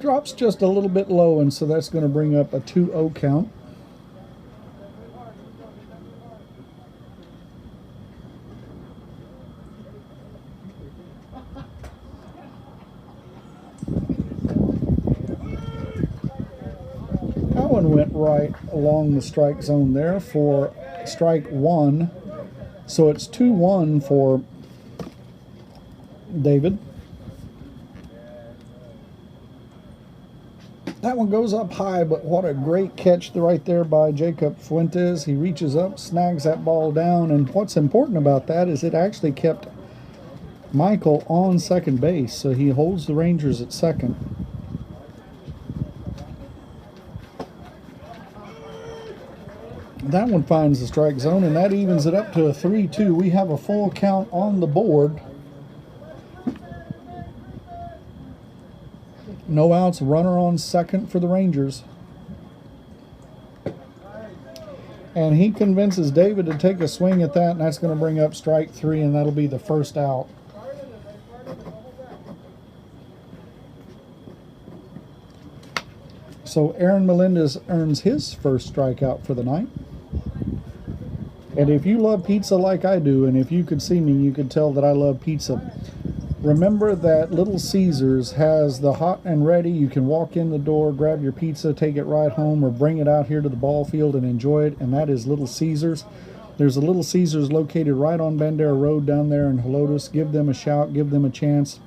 Drops just a little bit low, and so that's going to bring up a 2-0 count. That one went right along the strike zone there for strike 1. So it's 2-1 for David. That one goes up high, but what a great catch right there by Jacob Fuentes. He reaches up, snags that ball down, and what's important about that is it actually kept Michael on second base, so he holds the Rangers at second. That one finds the strike zone, and that evens it up to a 3-2. We have a full count on the board. No outs, runner on second for the Rangers. And he convinces David to take a swing at that, and that's going to bring up strike 3, and that'll be the first out. So Aaron Melendez earns his first strikeout for the night. And if you love pizza like I do, and if you could see me, you could tell that I love pizza. Remember that Little Caesars has the hot and ready. You can walk in the door, grab your pizza, take it right home, or bring it out here to the ball field and enjoy it, and that is Little Caesars. There's a Little Caesars located right on Bandera Road down there in Helotes. Give them a shout, give them a chance.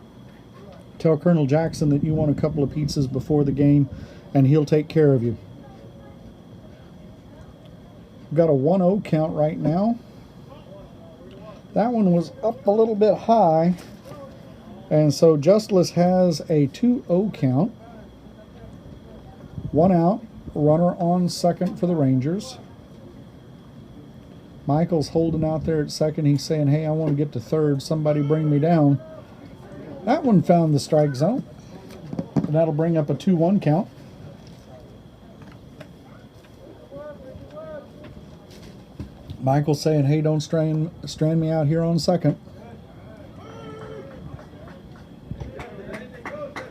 Tell Colonel Jackson that you want a couple of pizzas before the game, and he'll take care of you. We've got a 1-0 count right now. That one was up a little bit high. And so Justless has a 2-0 count. 1 out, runner on second for the Rangers. Michael's holding out there at second. He's saying, hey, I want to get to third. Somebody bring me down. That one found the strike zone. And that'll bring up a 2-1 count. Michael's saying, hey, don't strand me out here on second.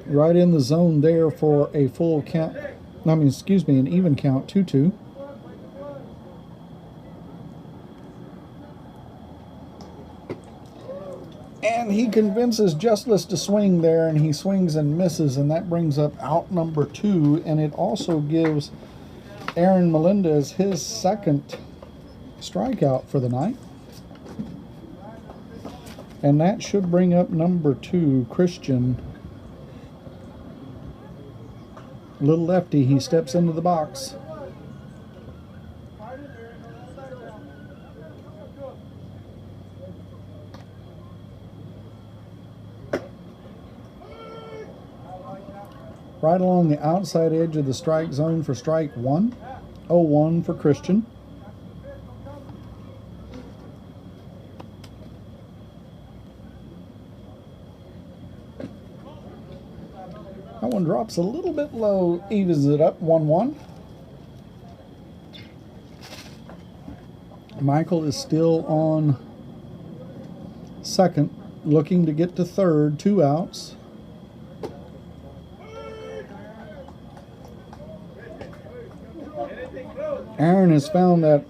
Right in the zone there for a full count. An even count, 2-2. And he convinces Justless to swing there, and he swings and misses, and that brings up out number 2, and it also gives Aaron Melendez his second strikeout for the night. And that should bring up number 2, Christian. Little lefty, he steps into the box. Right along the outside edge of the strike zone for strike 1. 0-1 for Christian. That one drops a little bit low, evens it up, 1-1. Michael is still on second, looking to get to third, 2 outs. Aaron has found that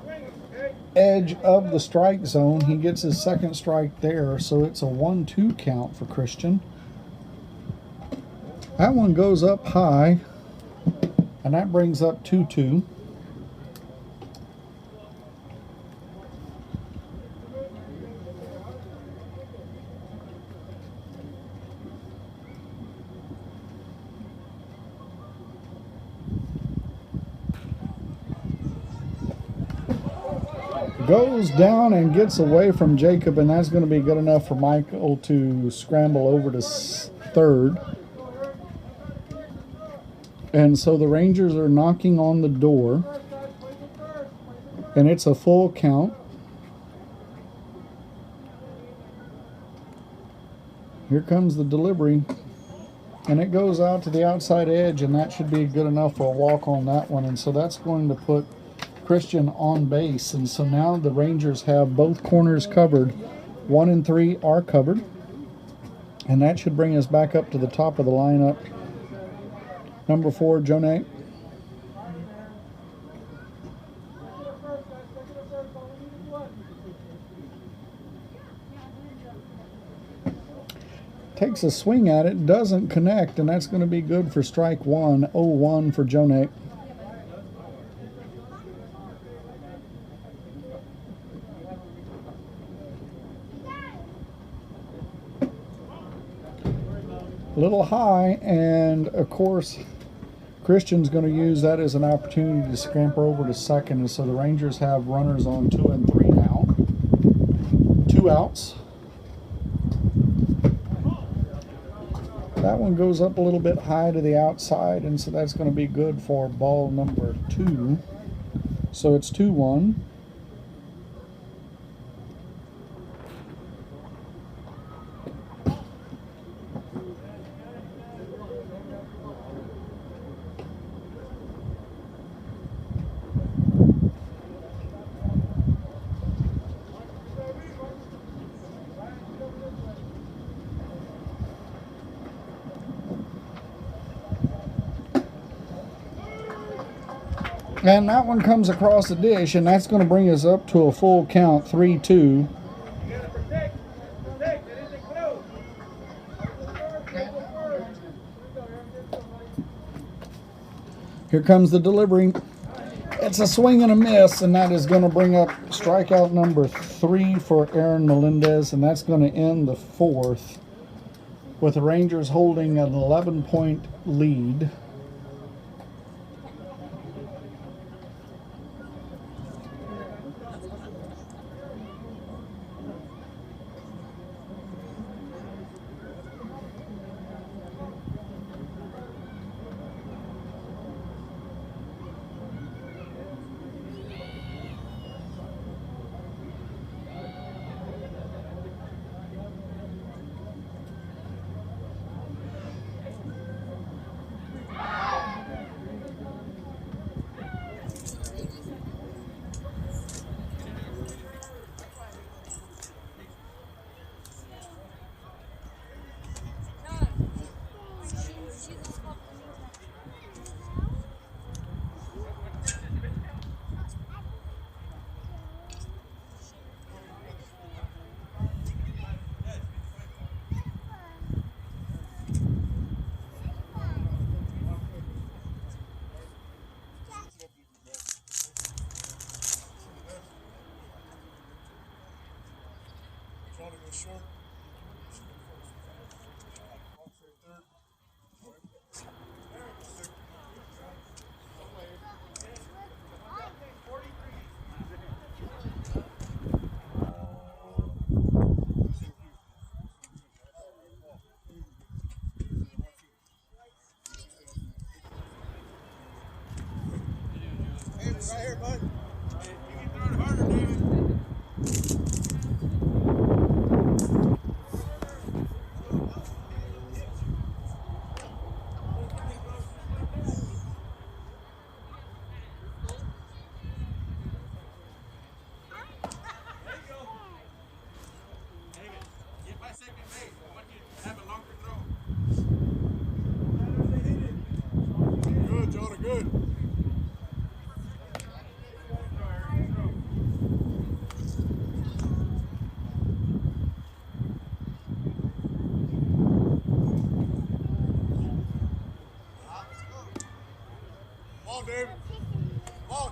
edge of the strike zone. He gets his second strike there, so it's a 1-2 count for Christian. That one goes up high, and that brings up 2-2. Goes down and gets away from Jacob, and that's going to be good enough for Michael to scramble over to third. And so the Rangers are knocking on the door, and it's a full count. Here comes the delivery, and it goes out to the outside edge, and that should be good enough for a walk on that one. And so that's going to put Christian on base, and so now the Rangers have both corners covered. 1 and 3 are covered, and that should bring us back up to the top of the lineup. Number 4, Jonay. Takes a swing at it, doesn't connect, and that's going to be good for strike 1. 0-1 for Jonay. A little high, and of course Christian's going to use that as an opportunity to scamper over to second, and so the Rangers have runners on 2 and 3 now. 2 outs. That one goes up a little bit high to the outside, and so that's going to be good for ball number 2. So it's 2-1. And that one comes across the dish, and that's going to bring us up to a full count, 3-2. Here comes the delivery. It's a swing and a miss, and that is going to bring up strikeout number 3 for Aaron Melendez, and that's going to end the 4th with the Rangers holding an 11-point lead. Short. Hey, right here, bud. You can throw it harder, dude. Good, Jonah, good. Come on, David. Come on.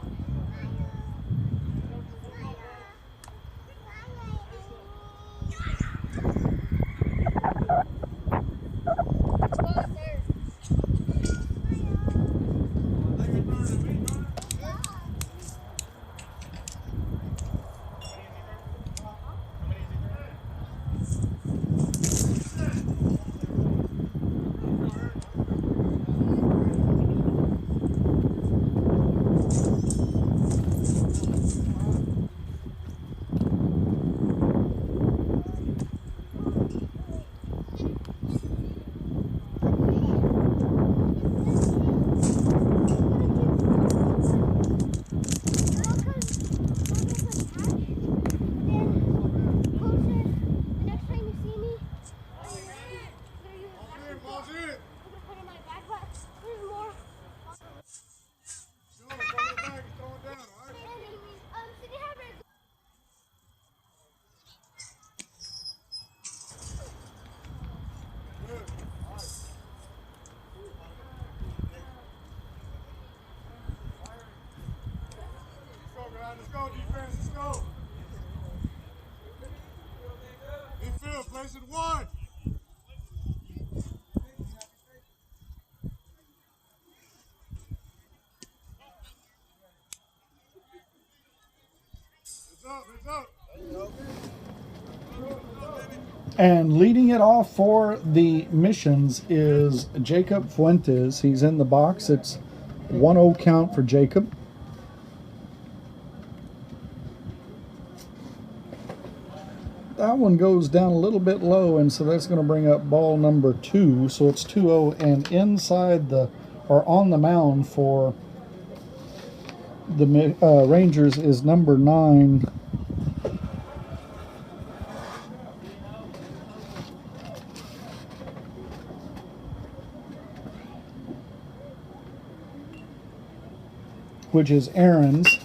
Let's go, defense. Let's go. Infield, place it 1. And leading it off for the Missions is Jacob Fuentes. He's in the box. It's 1-0 count for Jacob. That one goes down a little bit low, and so that's going to bring up ball number 2. So it's 2-0, and inside the, or on the mound for the Rangers is number 9. Which is Aaron's.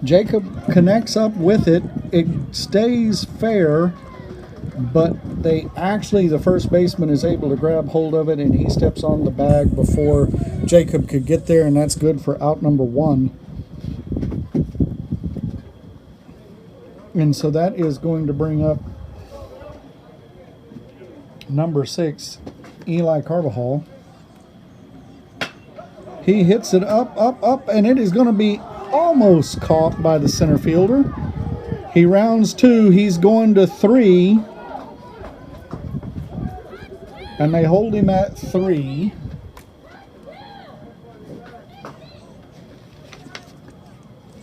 Jacob connects up with it. It stays fair, but the first baseman is able to grab hold of it, and he steps on the bag before Jacob could get there, and that's good for out number 1. And so that is going to bring up number 6, Eli Carbajal. He hits it up, and it is going to be almost caught by the center fielder. He rounds 2. He's going to 3. And they hold him at 3.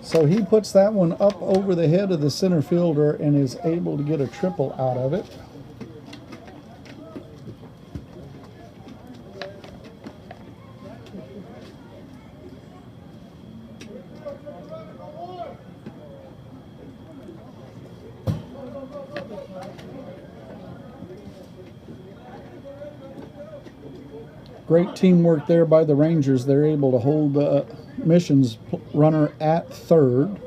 So he puts that one up over the head of the center fielder and is able to get a triple out of it. Great teamwork there by the Rangers. They're able to hold the Missions runner at 3rd.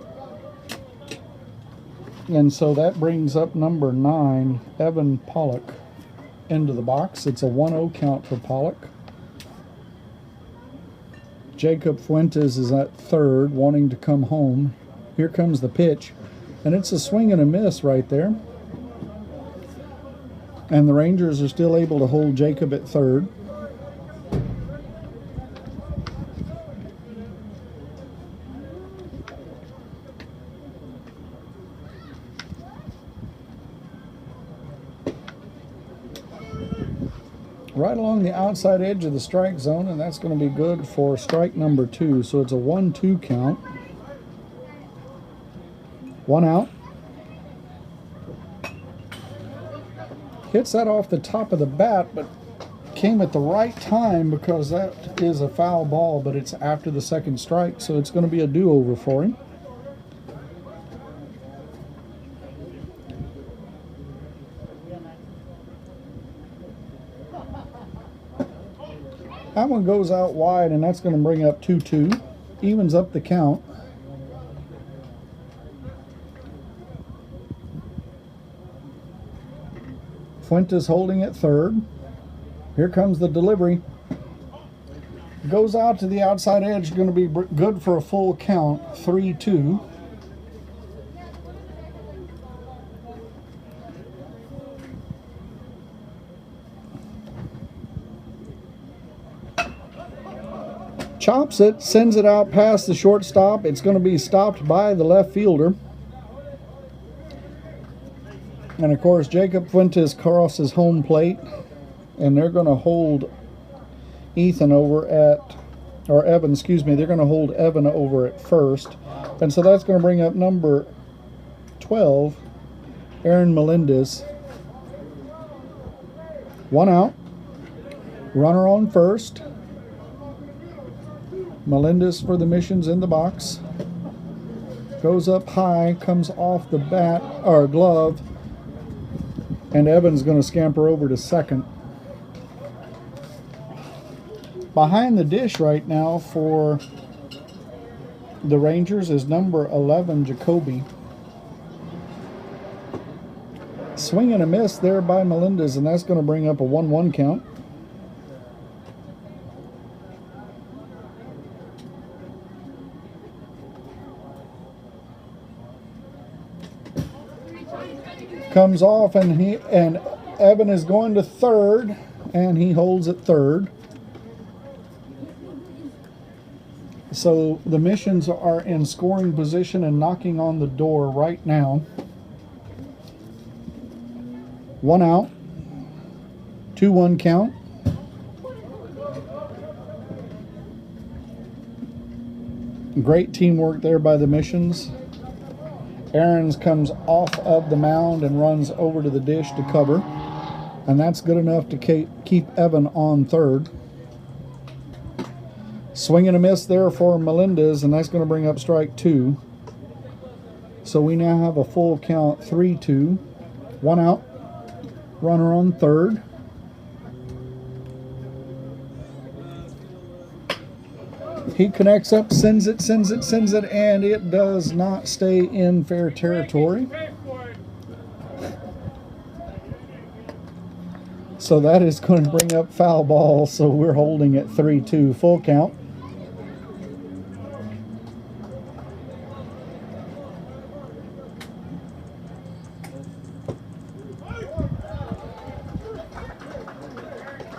And so that brings up number 9, Evan Pollock, into the box. It's a 1-0 count for Pollock. Jacob Fuentes is at 3rd, wanting to come home. Here comes the pitch, and it's a swing and a miss right there. And the Rangers are still able to hold Jacob at 3rd. Right along the outside edge of the strike zone, and that's going to be good for strike number 2. So it's a 1-2 count. 1 out. Hits that off the top of the bat, but came at the right time because that is a foul ball, but it's after the second strike, so it's going to be a do-over for him. That one goes out wide, and that's going to bring up 2-2. Evens up the count. Fuentes holding at 3rd. Here comes the delivery. Goes out to the outside edge, going to be good for a full count, 3-2. Chops it, sends it out past the shortstop. It's going to be stopped by the left fielder. And of course, Jacob Fuentes crosses home plate, and they're going to hold Ethan over at, or Evan, excuse me, they're going to hold Evan over at 1st. And so that's going to bring up number 12, Aaron Melendez. 1 out. Runner on 1st. Melendez for the Missions in the box. Goes up high, comes off the bat, or glove, and Evan's going to scamper over to 2nd. Behind the dish right now for the Rangers is number 11, Jacoby. Swing and a miss there by Melendez, and that's going to bring up a 1-1 count. Comes off, and Evan is going to 3rd, and he holds at 3rd. So the Missions are in scoring position and knocking on the door right now. 1 out. 2-1 count. Great teamwork there by the Missions. Aarons comes off of the mound and runs over to the dish to cover. And that's good enough to keep Evan on third. Swing and a miss there for Melendez, and that's going to bring up strike 2. So we now have a full count, 3-2. 1 out. Runner on third. He connects up, sends it, and it does not stay in fair territory. So that is going to bring up foul ball, so we're holding at 3-2, full count.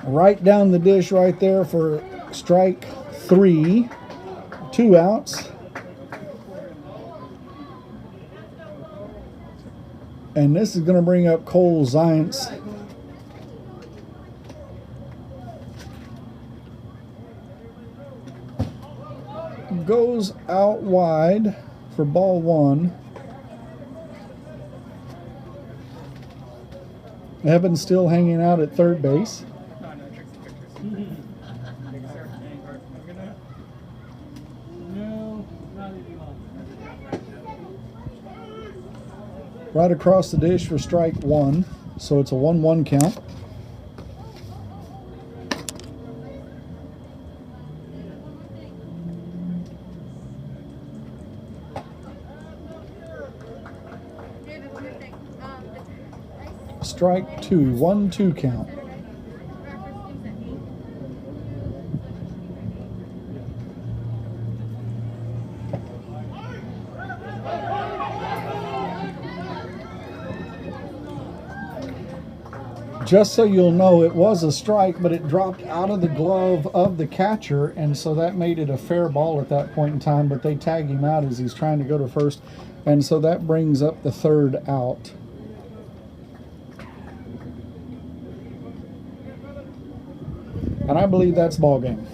Right down the dish right there for strike 3. 2 outs. And this is going to bring up Cole Zients. Goes out wide for ball 1. Evan's still hanging out at third base. Right across the dish for strike 1, so it's a 1-1 count. Strike 2, 1-2 count. Just so you'll know, it was a strike, but it dropped out of the glove of the catcher, and so that made it a fair ball at that point in time, but they tag him out as he's trying to go to first, and so that brings up the third out. And I believe that's ball game.